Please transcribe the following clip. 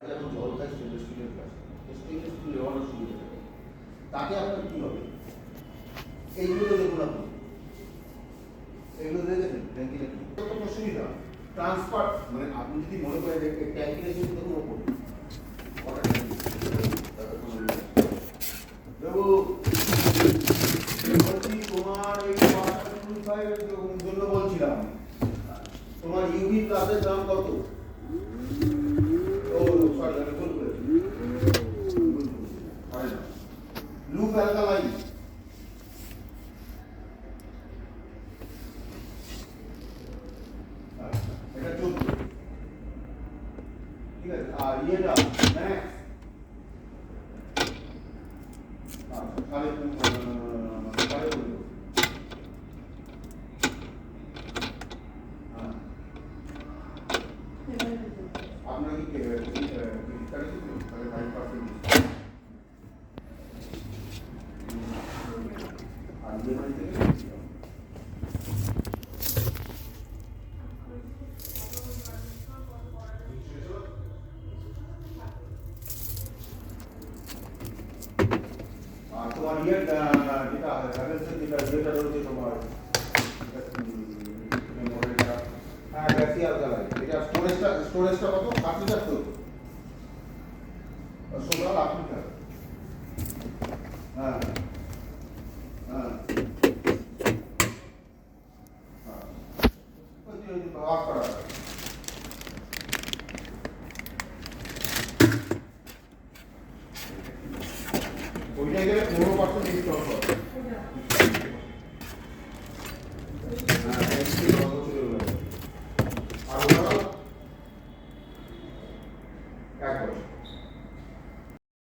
যখন জল খায় স্টেনলেস স্টিলের গ্লাস, স্টেনলেস স্টিল লেওয়ানোর সুবিধা থাকে। তাতে আপনার কী হবে? এইগুলো দেখুন আপনি, এগুলো দেখেছেন ট্যাঙ্কিটা কি কত সুবিধা ট্রান্সফার, মানে আপনি যদি মনে করেন যে ট্যাঙ্কিটা কিন্তু দেখুন ওপরে কটা ট্যাঙ্কি দেখো বলছি তোমার এই ওয়াটার পিউরিফায়ারের জন্য বলছিলাম তোমার ইউভি প্লাসের দাম কত? ও সরি আমি ভুল করেছি, লুপ অ্যালকালাইন এটা 14, ঠিক আছে। আর ইয়েটা ম্যাক্স সাড়ে 15 আপনার কি ক্রেডিট কার্ডে ছিল তাহলে 5% আর ইএমআই থেকে আর তোমার যেটা হ্যাভেলসের যেটা রয়েছে তোমার মেমোরিটা, হ্যাঁ গ্যাসিয়াল জ্বালাই, এটা স্টোরেজটা কত? 8 লিটার তো 16 লিটার। হ্যাঁ হ্যাঁ ভাগ করা ওইটা গেলে 15% ডিসকাউন্ট পাবে। আর ওরা 1 বছর